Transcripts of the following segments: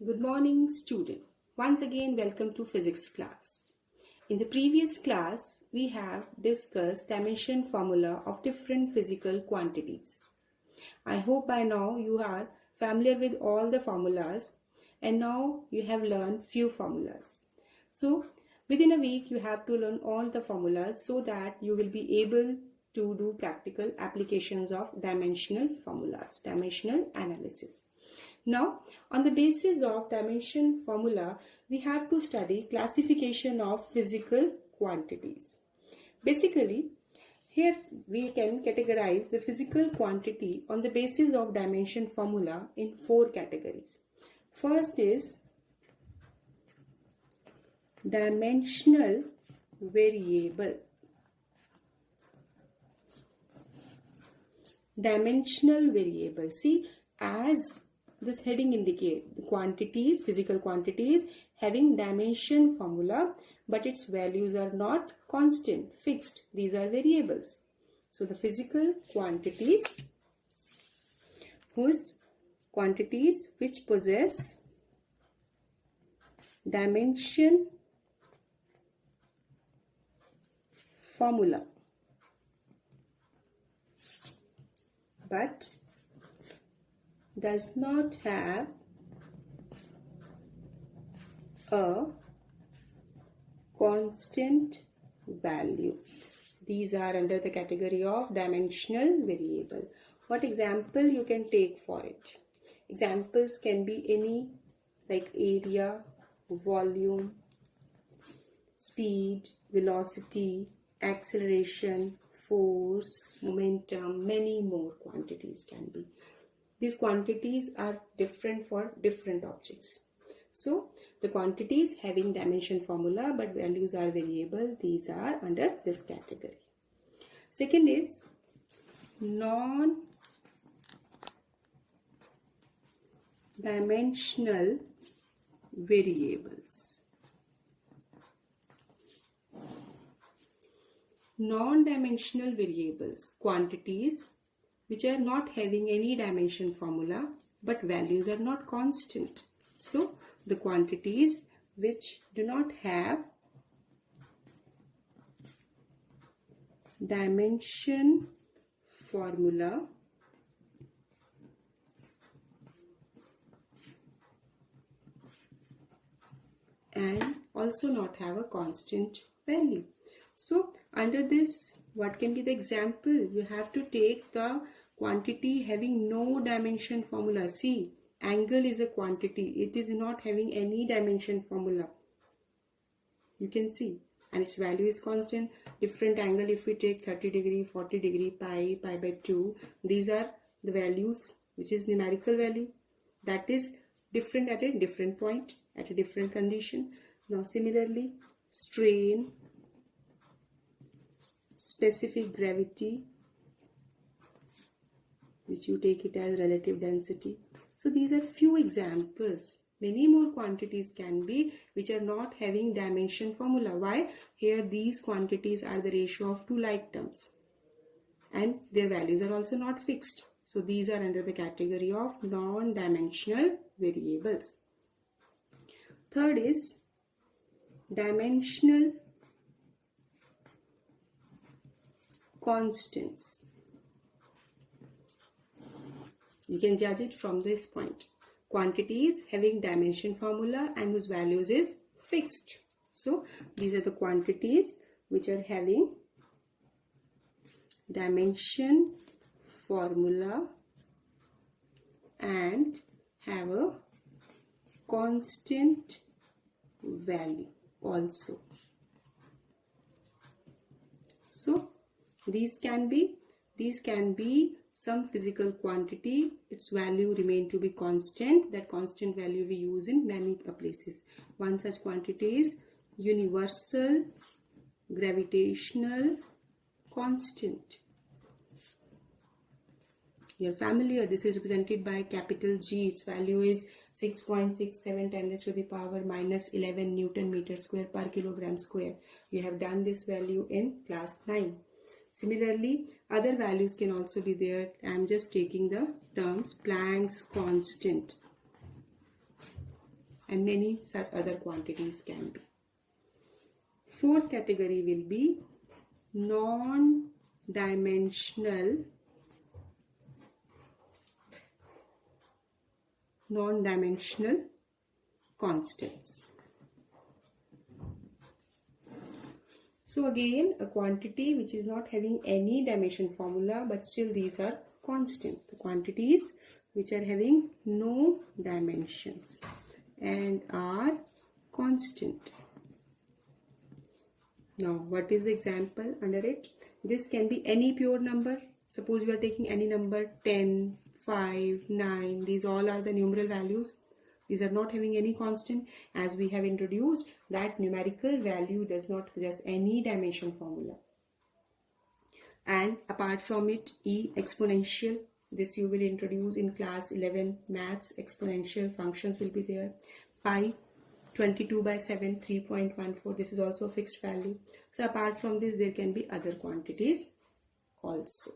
Good morning, student. Once again, welcome to physics class. In the previous class, we have discussed dimension formula of different physical quantities. I hope by now you are familiar with all the formulas and now you have learned few formulas. So, within a week, you have to learn all the formulas so that you will be able to do practical applications of dimensional formulas, dimensional analysis. Now, on the basis of dimension formula, we have to study classification of physical quantities. Basically, here we can categorize the physical quantity on the basis of dimension formula in four categories. First is dimensional variable. Dimensional variable. See, as this heading indicates, quantities, physical quantities having dimension formula, but its values are not constant, fixed. These are variables. So the physical quantities which possess dimension formula, but does not have a constant value. These are under the category of dimensional variable. What example you can take for it? Examples can be any like area, volume, speed, velocity, acceleration, force, momentum, many more quantities can be. These quantities are different for different objects. So, the quantities having dimension formula but values are variable, these are under this category. Second is non-dimensional variables. Non-dimensional variables, quantities which are not having any dimension formula but values are not constant. So, the quantities which do not have dimension formula and also not have a constant value. So, under this, what can be the example? You have to take the quantity having no dimension formula. See, angle is a quantity. It is not having any dimension formula. You can see. And its value is constant. Different angle, if we take 30 degree, 40 degree, pi by 2. These are the values, which is numerical value. That is different at a different point, at a different condition. Now, similarly, strain, specific gravity, which you take it as relative density. So these are few examples. Many more quantities can be which are not having dimension formula. Why? Here these quantities are the ratio of two like terms and their values are also not fixed. So these are under the category of non-dimensional variables. Third is dimensional constants. You can judge it from this point. Quantities having dimension formula and whose values is fixed. So, these are the quantities which are having dimension formula and have a constant value also. So, these can be some physical quantity, its value remain to be constant. That constant value we use in many places. One such quantity is universal gravitational constant. You're familiar, this is represented by capital G. Its value is 6.67 10 to the power minus 11 Newton meter square per kilogram square. You have done this value in class 9. Similarly, other values can also be there. I am just taking the terms Planck's constant. and many such other quantities can be. Fourth category will be non-dimensional constants. So again, a quantity which is not having any dimension formula, but still these are constant. The quantities which are having no dimensions and are constant. Now, what is the example under it? This can be any pure number. Suppose you are taking any number 10, 5, 9. These all are the numeral values. These are not having any constant. As we have introduced, that numerical value does not possess any dimension formula. And apart from it, E exponential. This you will introduce in class 11 maths. Exponential functions will be there. Pi 22 by 7, 3.14. This is also a fixed value. So apart from this, there can be other quantities also.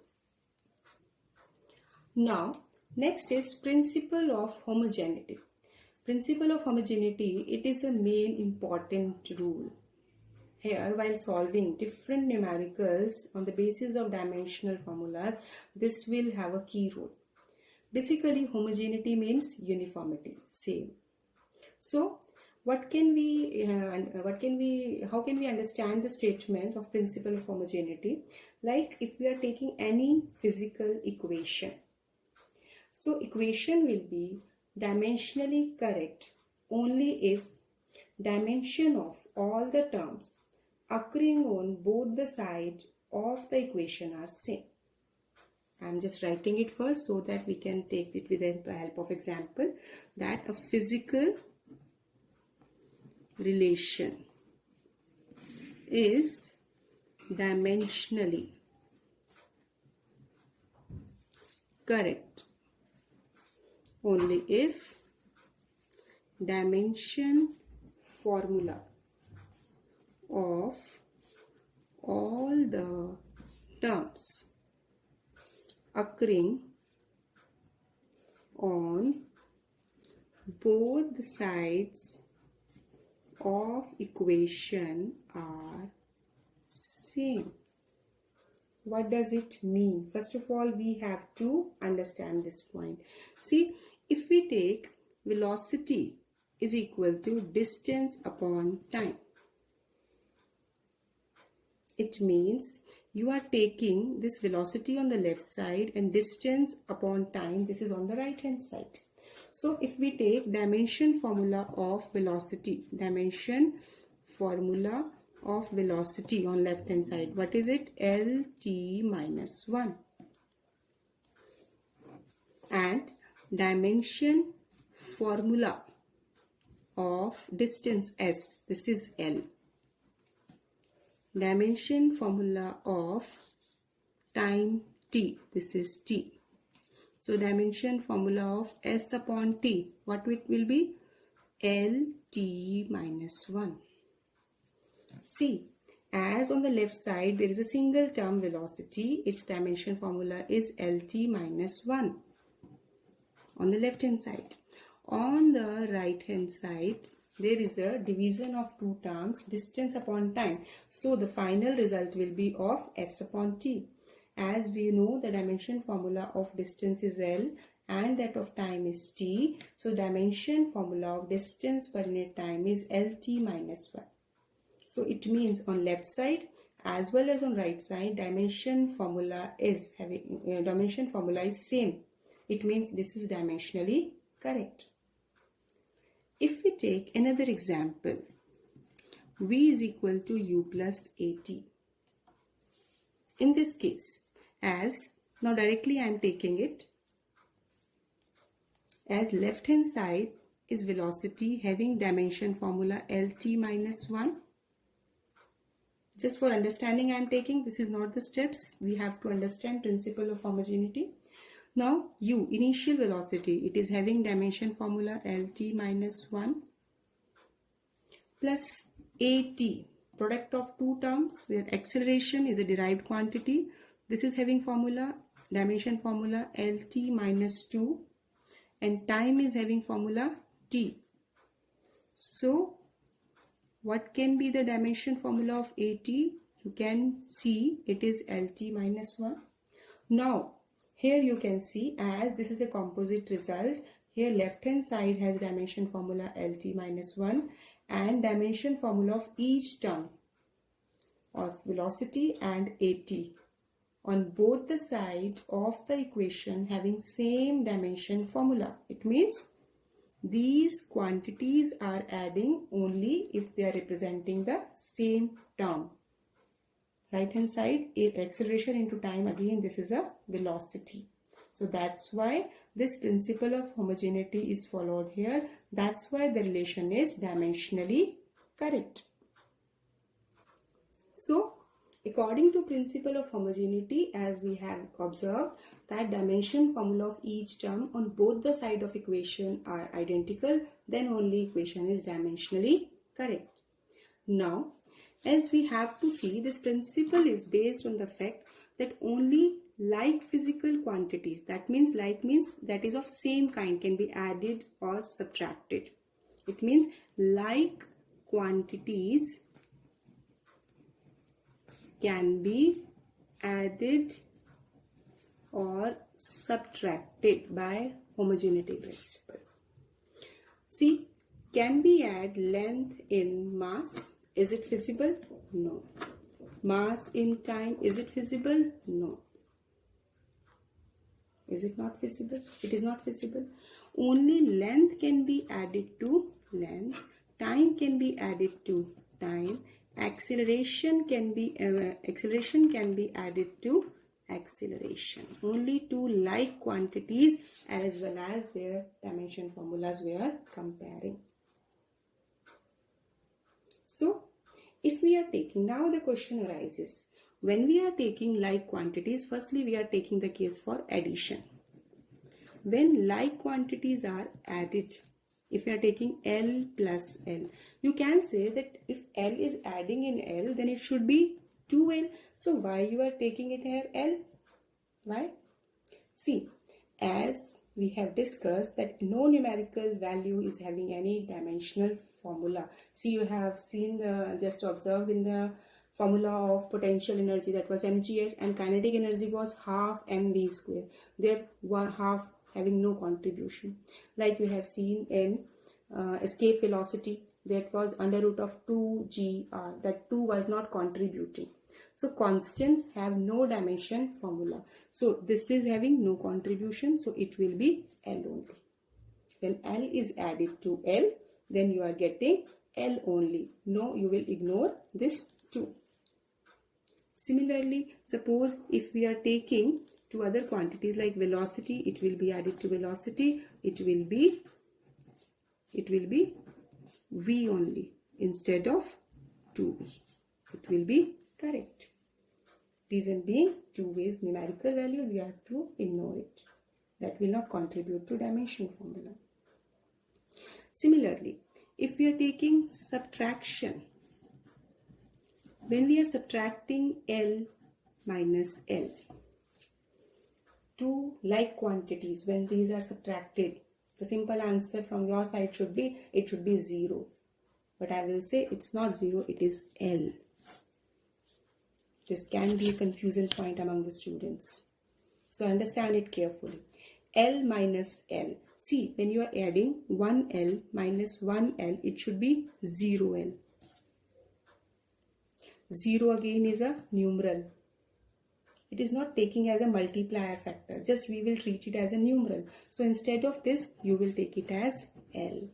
Now, next is principle of homogeneity. Principle of homogeneity, it is a main important rule. Here, while solving different numericals on the basis of dimensional formulas, this will have a key role. Basically, homogeneity means uniformity, same. So, how can we understand the statement of principle of homogeneity? Like if we are taking any physical equation. So equation will be dimensionally correct only if dimension of all the terms occurring on both the sides of the equation are same. I am just writing it first so that we can take it with the help of example, that a physical relation is dimensionally correct only if dimension formula of all the terms occurring on both the sides of equation are same. What does it mean? First of all, we have to understand this point. See, if we take velocity is equal to distance upon time, it means you are taking this velocity on the left side and distance upon time, this is on the right hand side. So if we take dimension formula of velocity on left hand side, what is it? LT minus 1. And dimension formula of distance S, this is L. Dimension formula of time T, this is T. So dimension formula of S upon T, what it will be? LT minus 1. See, as on the left side there is a single term velocity, its dimension formula is LT minus 1 on the left hand side. On the right hand side there is a division of two terms, distance upon time. So the final result will be of S upon T. As we know, the dimension formula of distance is L and that of time is T. So dimension formula of distance per unit time is LT minus 1. So it means on left side as well as on right side, dimension formula is same. It means this is dimensionally correct. If we take another example, V is equal to U plus AT. In this case, now directly I am taking it as left hand side is velocity having dimension formula LT minus 1. Just for understanding I am taking, this is not the steps, we have to understand principle of homogeneity. Now U, initial velocity, it is having dimension formula LT minus 1 plus AT, product of two terms where acceleration is a derived quantity. This is having dimension formula LT minus 2 and time is having formula T. So what can be the dimension formula of AT? You can see it is LT minus 1. Now here you can see, as this is a composite result, here left hand side has dimension formula LT minus 1 and dimension formula of each term of velocity and AT on both the sides of the equation having same dimension formula. It means these quantities are adding only if they are representing the same term. Right hand side, acceleration into time, again this is a velocity. So that's why this principle of homogeneity is followed here. That's why the relation is dimensionally correct. So according to principle of homogeneity, as we have observed that dimension formula of each term on both the side of equation are identical, then only equation is dimensionally correct. Now, as we have to see, this principle is based on the fact that only like physical quantities, that means like means that is of same kind, can be added or subtracted. It means like quantities can be added or subtracted by homogeneity principle. See, can we add length in mass? Is it feasible? No. Mass in time, is it feasible? No. Is it not feasible? It is not feasible. Only length can be added to length. Time can be added to time. Acceleration can be added to acceleration. Only two like quantities as well as their dimension formulas we are comparing. So if we are taking, now the question arises, when we are taking like quantities, firstly we are taking the case for addition. When like quantities are added, if you are taking L plus L, you can say that if L is adding in L, then it should be 2L. So why you are taking it here L? Why? See, as we have discussed that no numerical value is having any dimensional formula. See, you have seen just observed in the formula of potential energy, that was mgh, and kinetic energy was half mv square. There one half having no contribution. Like you have seen in escape velocity, that was under root of 2gr, that 2 was not contributing. So constants have no dimension formula. So this is having no contribution, so it will be L only. When L is added to L, then you are getting L only. No, you will ignore this 2. Similarly, suppose if we are taking two other quantities like velocity, it will be added to velocity. It will be V only instead of 2V. It will be correct. Reason being, 2 is numerical value, we have to ignore it. That will not contribute to dimension formula. Similarly, if we are taking subtraction, when we are subtracting L minus L, two like quantities, when these are subtracted, the simple answer from your side should be, it should be 0. But I will say it's not 0, it is L. This can be a confusion point among the students. So understand it carefully. L minus L. See, when you are adding 1L minus 1L, it should be 0L. 0 again is a numeral. It is not taking as a multiplier factor. Just we will treat it as a numeral. So instead of this, you will take it as L.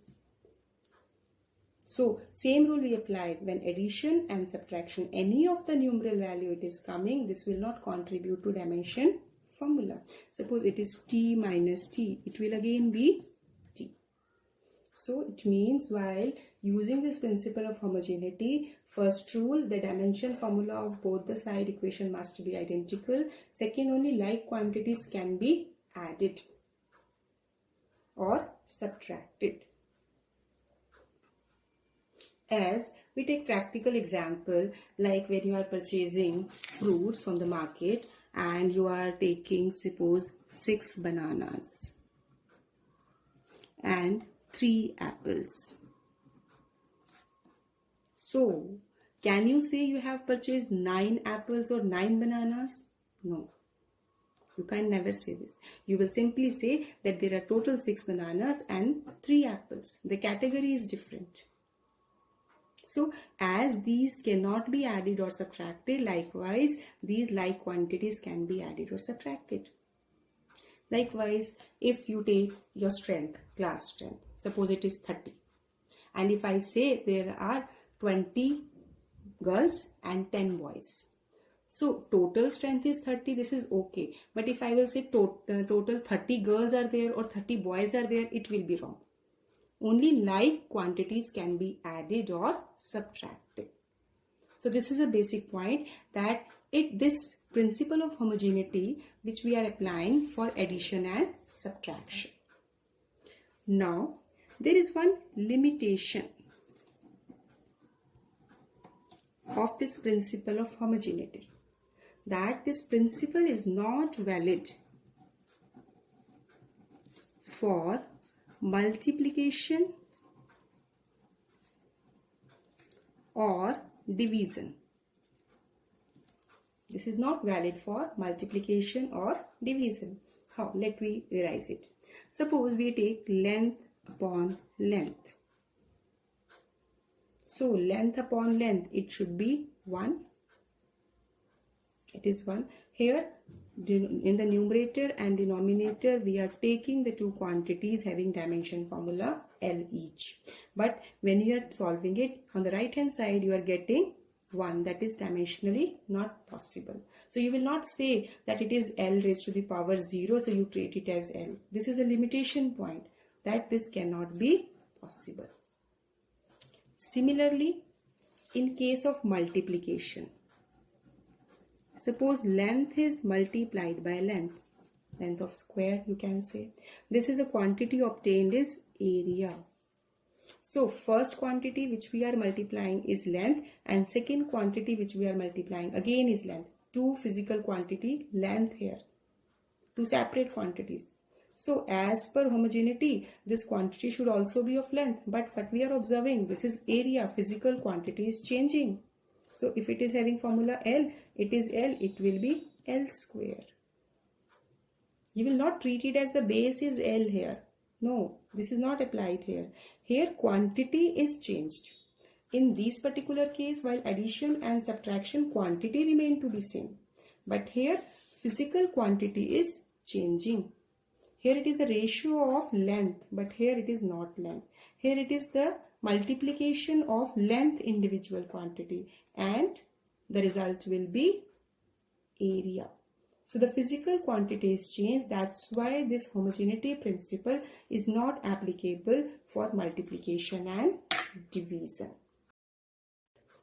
So same rule we applied when addition and subtraction, any of the numeral value it is coming, this will not contribute to dimension formula. Suppose it is t minus t, it will again be t. So it means while using this principle of homogeneity, first rule, the dimension formula of both the side equation must be identical. Second, only like quantities can be added or subtracted. As we take practical example, like when you are purchasing fruits from the market and you are taking, suppose, 6 bananas and 3 apples. So, can you say you have purchased 9 apples or 9 bananas? No. You can never say this. You will simply say that there are total 6 bananas and 3 apples. The category is different. So, as these cannot be added or subtracted, likewise, these like quantities can be added or subtracted. Likewise, if you take your strength, class strength, suppose it is 30. And if I say there are 20 girls and 10 boys. So total strength is 30, this is okay. But if I will say total 30 girls are there or 30 boys are there, it will be wrong. Only like quantities can be added or subtracted. So this is a basic point, that this principle of homogeneity which we are applying for addition and subtraction. Now there is one limitation of this principle of homogeneity, that this principle is not valid for multiplication or division. This is not valid for multiplication or division. How? Let me realize it. Suppose we take length upon length. So length upon length, it should be 1. It is 1. Here in the numerator and denominator, we are taking the two quantities having dimension formula L each. But when you are solving it, on the right hand side, you are getting 1. That is dimensionally not possible. So you will not say that it is L raised to the power 0, so you treat it as L. This is a limitation point, that this cannot be possible. Similarly, in case of multiplication, suppose length is multiplied by length of square, you can say. This is a quantity obtained is area. So first quantity which we are multiplying is length, and second quantity which we are multiplying again is length. Two physical quantity, length here. Two separate quantities. So as per homogeneity, this quantity should also be of length. But what we are observing, this is area, physical quantity is changing. So if it is having formula L, it is L, it will be L square. You will not treat it as the base is L here. No, this is not applied here. Here quantity is changed. In this particular case, while addition and subtraction, quantity remain to be same. But here physical quantity is changing. Here it is the ratio of length, but here it is not length. Here it is the multiplication of length individual quantity, and the result will be area. So the physical quantity is changed. That's why this homogeneity principle is not applicable for multiplication and division.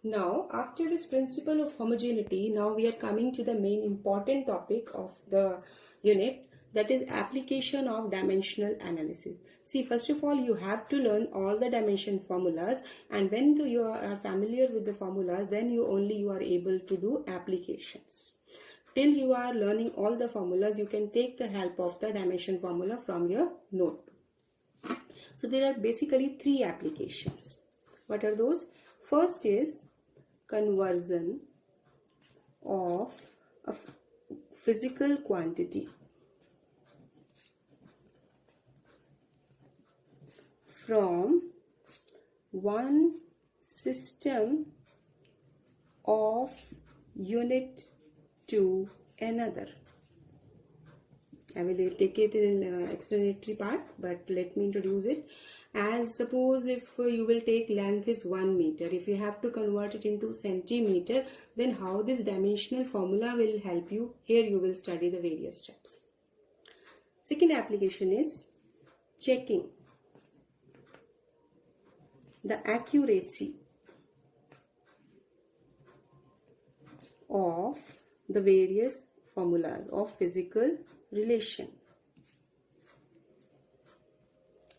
Now, after this principle of homogeneity, now we are coming to the main important topic of the unit, that is application of dimensional analysis. See, first of all, you have to learn all the dimension formulas, and when you are familiar with the formulas, then you are able to do applications. Till you are learning all the formulas, you can take the help of the dimension formula from your notebook. So there are basically 3 applications. What are those? First is conversion of a physical quantity from one system of unit to another. I will take it in explanatory part, but let me introduce it. As suppose if you will take length is 1 meter, if you have to convert it into centimeter, then how this dimensional formula will help you? Here you will study the various steps. Second application is checking the accuracy of the various formulas of physical relation.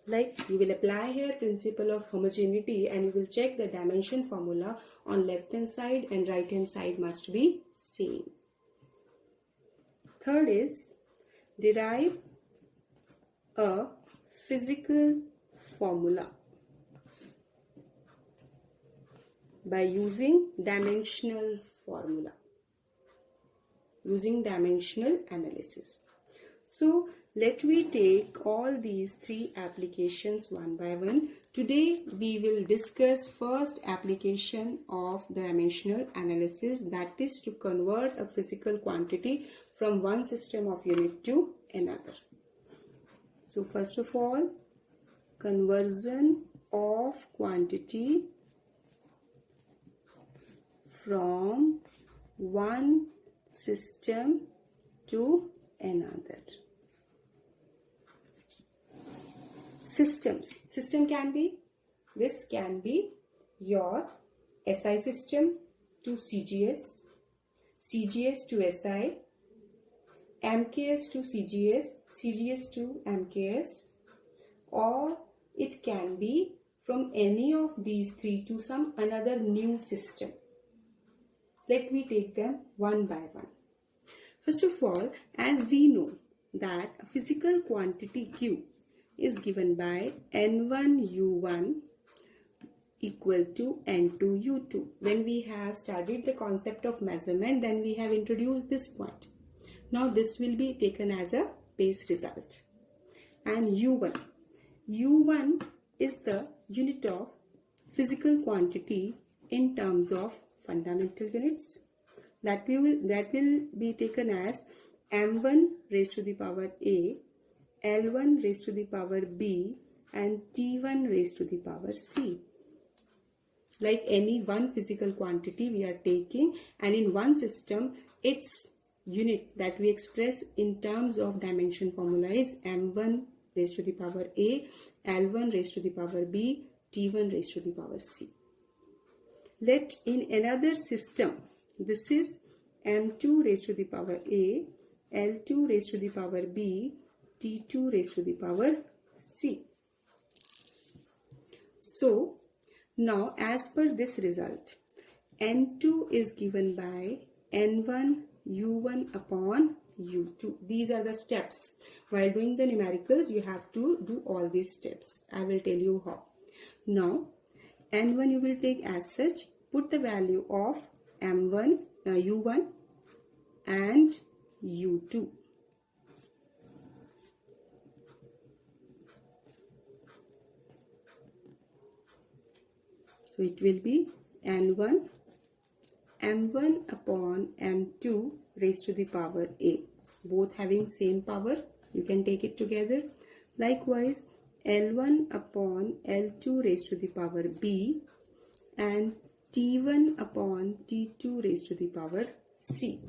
Like you will apply here principle of homogeneity, and you will check the dimension formula on left hand side and right hand side must be same. Third is derive a physical formula by using dimensional formula, using dimensional analysis. So let me take all these three applications one by one. Today we will discuss first application of dimensional analysis, that is to convert a physical quantity from one system of unit to another. So first of all, conversion of quantity from one system to another. Systems. System can be, this can be your SI system to CGS, CGS to SI, MKS to CGS, CGS to MKS, or it can be from any of these three to some another new system. Let me take them one by one. First of all, as we know that a physical quantity Q is given by N1U1 equal to N2U2. When we have studied the concept of measurement, then we have introduced this point. Now this will be taken as a base result. And U1. U1 is the unit of physical quantity in terms of fundamental units. That will be taken as M1 raised to the power A, L1 raised to the power B, and T1 raised to the power C. Like any one physical quantity we are taking, and in one system its unit that we express in terms of dimension formula is M1 raised to the power A, L1 raised to the power B, T1 raised to the power C. Let in another system, this is M2 raised to the power A, L2 raised to the power B, T2 raised to the power C. So now as per this result, N2 is given by N1 U1 upon U2. These are the steps. While doing the numericals, you have to do all these steps. I will tell you how. Now N1 you will take as such, put the value of M1, U1 and U2. So it will be N1 M1 upon M2 raised to the power A. Both having same power, you can take it together. Likewise, L1 upon L2 raised to the power B and T1 upon T2 raised to the power C.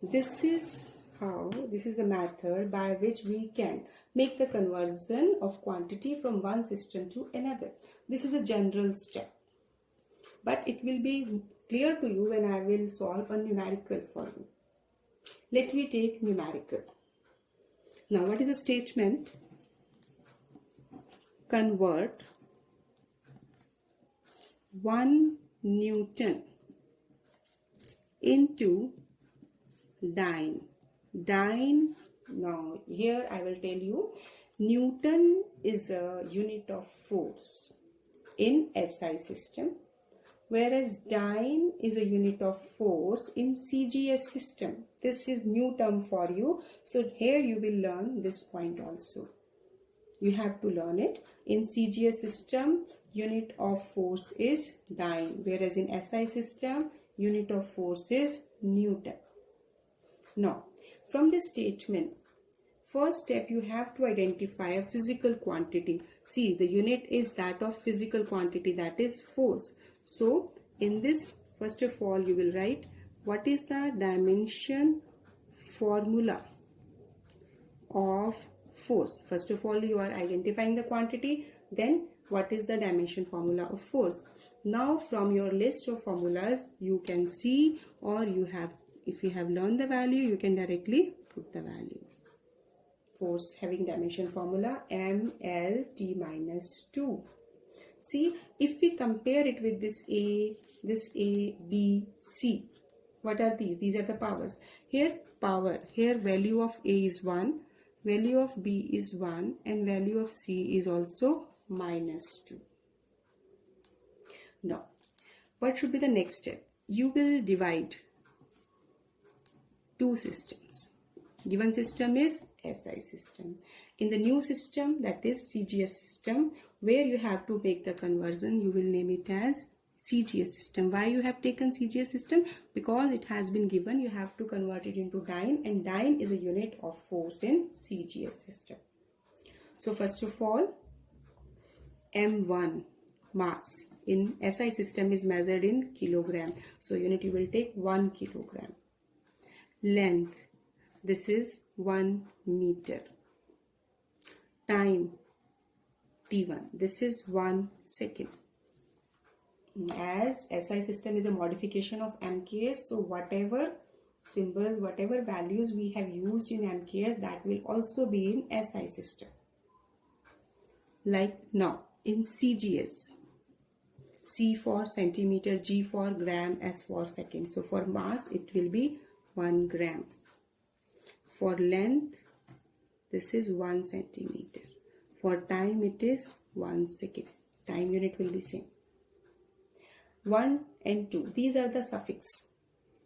This is the method by which we can make the conversion of quantity from one system to another. This is a general step, but it will be clear to you when I will solve a numerical for you. Let me take numerical. Now what is the statement? Convert 1 Newton into dyne. Dyne, now here I will tell you, Newton is a unit of force in SI system, whereas dyne is a unit of force in CGS system. This is new term for you. So here you will learn this point also. You have to learn it. In CGS system, unit of force is dyne, whereas in SI system, unit of force is Newton. Now, from this statement, first step you have to identify a physical quantity. See, the unit is that of physical quantity, that is force. So, in this, first of all, you will write what is the dimension formula of force. First of all, you are identifying the quantity, then what is the dimension formula of force. Now, from your list of formulas, you can see, or you have, if you have learned the value, you can directly put the value. Force having dimension formula MLT minus 2. See, if we compare it with this A, B, C, what are these? These are the powers. Here power, here value of A is 1, value of B is 1, and value of C is also minus 2. Now, what should be the next step? You will divide two systems. Given system is SI system. In the new system, that is CGS system, where you have to make the conversion, you will name it as CGS system. Why you have taken CGS system? Because it has been given, you have to convert it into dyne, and dyne is a unit of force in CGS system. So first of all, M1 mass in SI system is measured in kilogram. So unit you will take 1 kilogram. Length, this is 1 meter. Time, T1, this is 1 second. As SI system is a modification of MKS, so whatever symbols, whatever values we have used in MKS, that will also be in SI system. Like now, in CGS, C for centimeter, G for gram, S for second. So for mass, it will be 1 gram. For length, this is 1 centimeter. For time, it is 1 second. Time unit will be same. 1 and 2, these are the suffix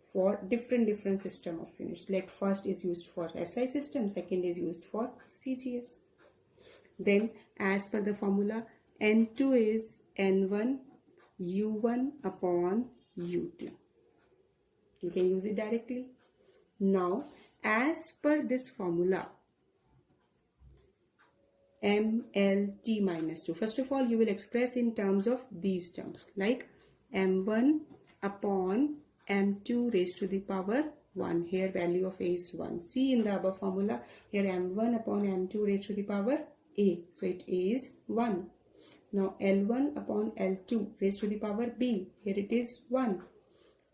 for different system of units. Let first is used for SI system, second is used for CGS. Then as per the formula, N2 is N1 U1 upon U2. You can use it directly. Now as per this formula, MLT minus 2. First of all, you will express in terms of these terms, like M1 upon M2 raised to the power 1. Here value of A is 1. See in the above formula, here M1 upon M2 raised to the power A. So it is 1. Now L1 upon L2 raised to the power B. Here it is 1.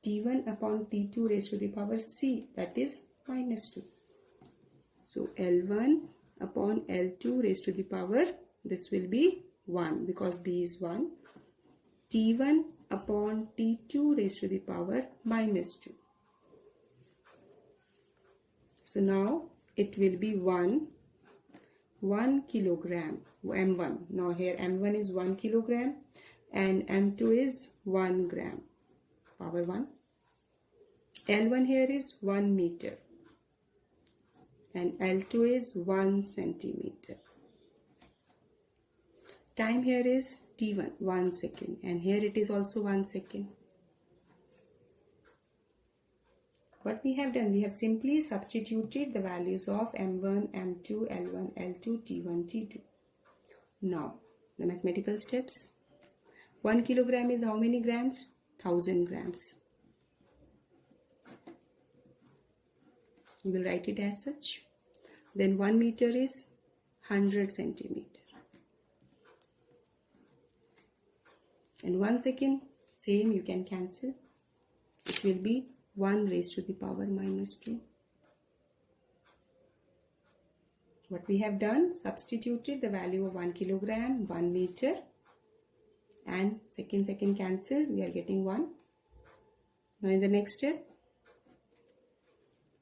T1 upon T2 raised to the power C. That is minus 2. So L1 upon L2 raised to the power, this will be 1 because B is 1. T1 upon T2 raised to the power minus 2. So now it will be 1 kilogram M1. Now here M1 is 1 kilogram and M2 is 1 gram power 1. L1 here is 1 meter and L2 is 1 centimeter. Time here is T1, 1 second, and here it is also 1 second. What we have done, we have simply substituted the values of M1, M2, L1, L2, T1, T2. Now, the mathematical steps. 1 kilogram is how many grams? 1000 grams. You will write it as such. Then 1 meter is 100 centimeter. And 1 second, same, you can cancel. It will be 1 raised to the power minus 2. What we have done, substituted the value of 1 kilogram, 1 meter, and second cancel, we are getting 1. Now in the next step,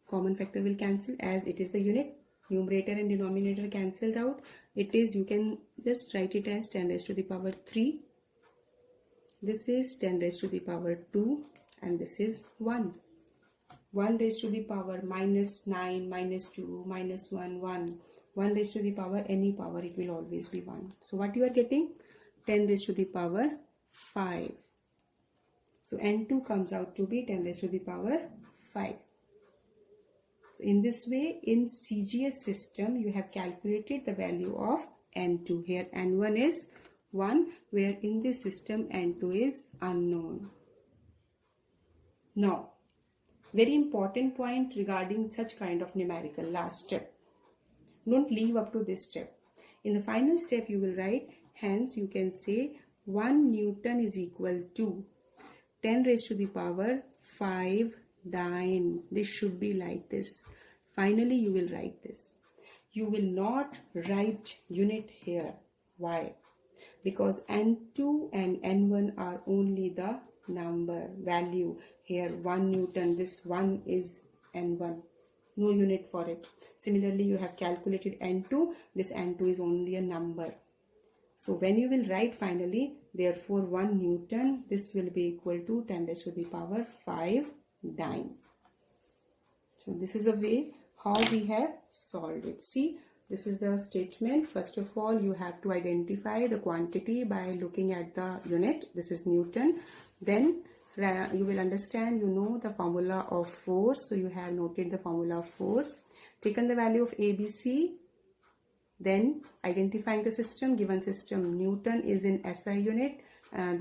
common factor will cancel as it is the unit. Numerator and denominator cancelled out. It is, you can just write it as 10 raised to the power 3. This is 10 raised to the power 2 and this is 1. 1 raised to the power minus 9, minus 2, minus 1, 1. 1 raised to the power, any power, it will always be 1. So what you are getting? 10 raised to the power 5. So N2 comes out to be 10 raised to the power 5. So in this way, in CGS system, you have calculated the value of N2. Here N1 is 1, where in this system N2 is unknown. Now, very important point regarding such kind of numerical, last step. Don't leave up to this step. In the final step, you will write, hence you can say 1 Newton is equal to 10 raised to the power 5 dyne. This should be like this. Finally, you will write this. You will not write unit here. Why? Because N2 and N1 are only the number, value. Here 1 Newton, this 1 is N1. No unit for it. Similarly, you have calculated N2. This N2 is only a number. So when you will write finally, therefore 1 Newton, this will be equal to 10 raised to the power 5 dyne. So this is a way how we have solved it. See, this is the statement. First of all, you have to identify the quantity by looking at the unit. This is Newton. Then you will understand, you know the formula of force. So you have noted the formula of force. Taken the value of ABC. Then identifying the system, given system Newton is in SI unit.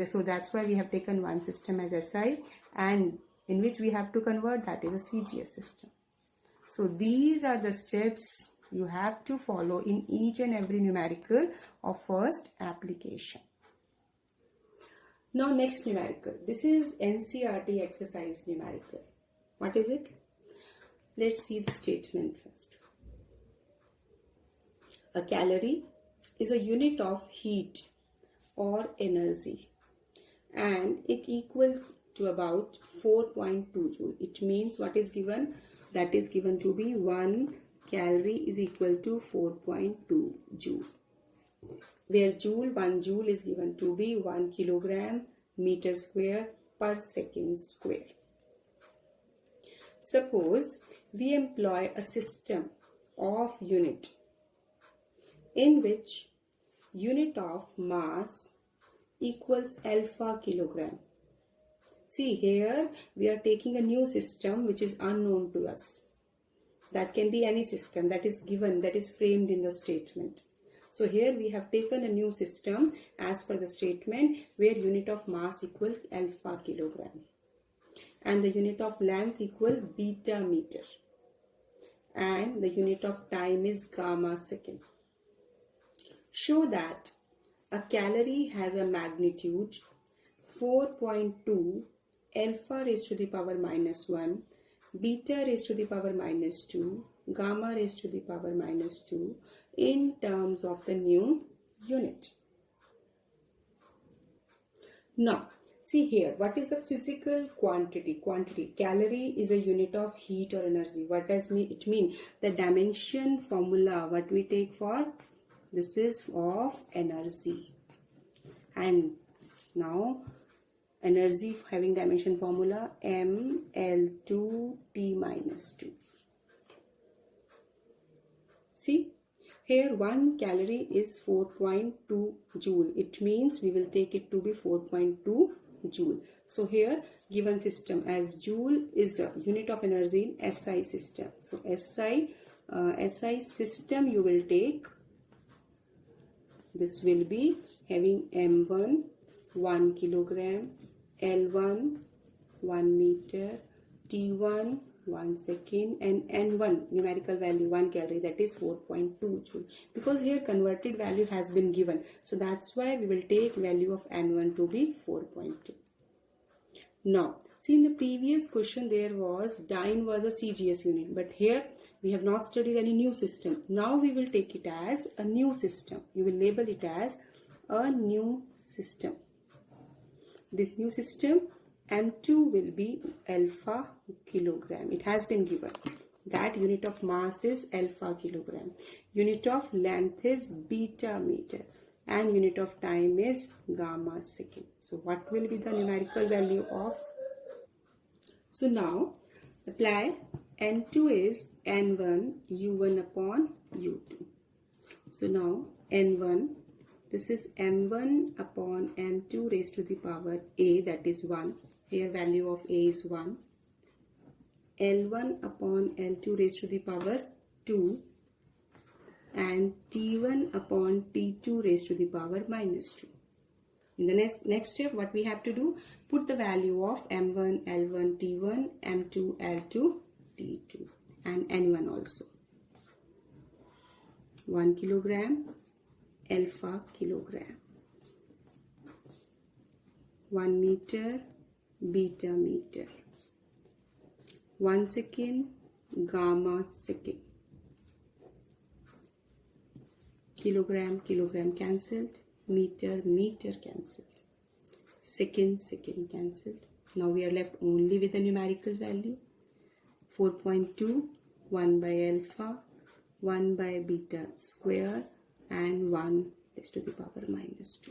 So that's why we have taken one system as SI, and in which we have to convert, that is a CGS system. So these are the steps you have to follow in each and every numerical of first application. Now next numerical. This is NCERT exercise numerical. What is it? Let's see the statement first. A calorie is a unit of heat or energy, and it equals to about 4.2 joule. It means what is given? That is given to be 1 calorie is equal to 4.2 joule, where 1 joule is given to be 1 kilogram meter square per second square. Suppose we employ a system of unit in which unit of mass equals alpha kilogram. See, here we are taking a new system which is unknown to us. That can be any system that is given, that is framed in the statement. So here we have taken a new system as per the statement, where unit of mass equals alpha kilogram and the unit of length equal beta meter and the unit of time is gamma second. Show that a calorie has a magnitude 4.2 alpha raised to the power minus 1, beta raised to the power minus 2, gamma raised to the power minus 2 in terms of the new unit. Now, see here, what is the physical quantity? Calorie is a unit of heat or energy. What does it mean? The dimension formula, what we take for? This is of energy. And now, energy having dimension formula mL2 T minus 2. See, here 1 calorie is 4.2 joule. It means we will take it to be 4.2 joule. So here given system, as joule is a unit of energy in SI system. So SI system you will take. This will be having M1 1 kilogram, L1 1 meter, T1 1 second and N1 numerical value 1 calorie, that is 4.2 joule. Because here converted value has been given, so that's why we will take value of N1 to be 4.2. Now see, in the previous question there was dyne was a CGS unit, but here we have not studied any new system. Now we will take it as a new system. You will label it as a new system. This new system M2 will be alpha kilogram. It has been given. That unit of mass is alpha kilogram. Unit of length is beta meter. And unit of time is gamma second. So what will be the numerical value of? So now apply. N2 is N1 U1 upon U2. So now N1, this is M1 upon M2 raised to the power A, that is 1. Here value of A is 1. L1 upon L2 raised to the power 2. And T1 upon T2 raised to the power minus 2. In the next step, what we have to do? Put the value of M1, L1, T1, M2, L2, T2 and N1 also. 1 kilogram, alpha kilogram. 1 meter, beta meter. 1 second, gamma second. Kilogram, kilogram cancelled. Meter, meter cancelled. Second, second cancelled. Now we are left only with the numerical value. 4.2, 1 by alpha, 1 by beta square and 1 raised to the power minus 2.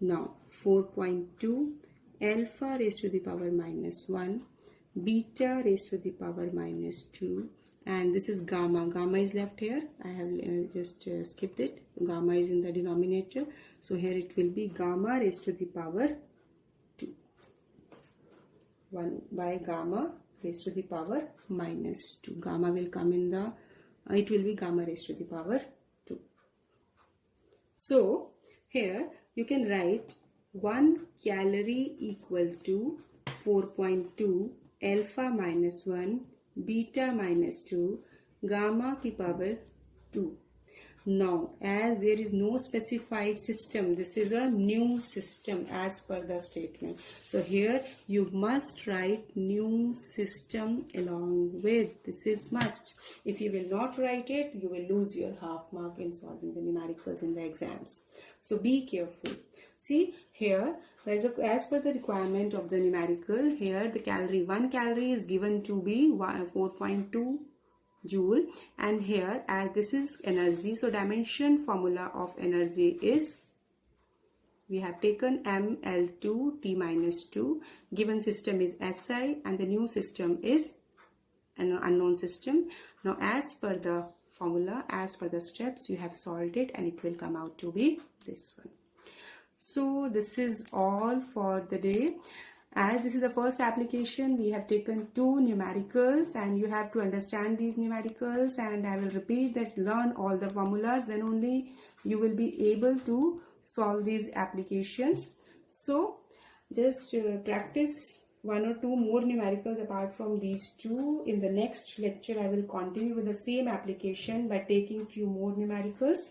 Now 4.2 alpha raised to the power minus 1, beta raised to the power minus 2, and this is gamma. Gamma is left here. I have just skipped it. Gamma is in the denominator. So here it will be gamma raised to the power 2. 1 by gamma raised to the power minus 2. Gamma will come in the, it will be gamma raised to the power 2. So here you can write 1 calorie equal to 4.2 alpha minus 1 beta minus 2 gamma ki power 2. Now, as there is no specified system, this is a new system as per the statement. So here you must write new system along with. This is must. If you will not write it, you will lose your half mark in solving the numericals in the exams. So be careful. See here, as per the requirement of the numerical, here the calorie, 1 calorie is given to be 4.2 joule, and here as this is energy, so dimension formula of energy is, we have taken ml2 t minus 2, given system is SI and the new system is an unknown system. Now as per the formula, as per the steps, you have solved it and it will come out to be this one. So this is all for the day. As this is the first application, we have taken 2 numericals and you have to understand these numericals, and I will repeat that learn all the formulas, then only you will be able to solve these applications. So just practice 1 or 2 more numericals apart from these 2. In the next lecture, I will continue with the same application by taking few more numericals.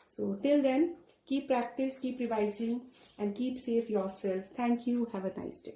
So till then, keep practice, keep revising, and keep safe yourself. Thank you. Have a nice day.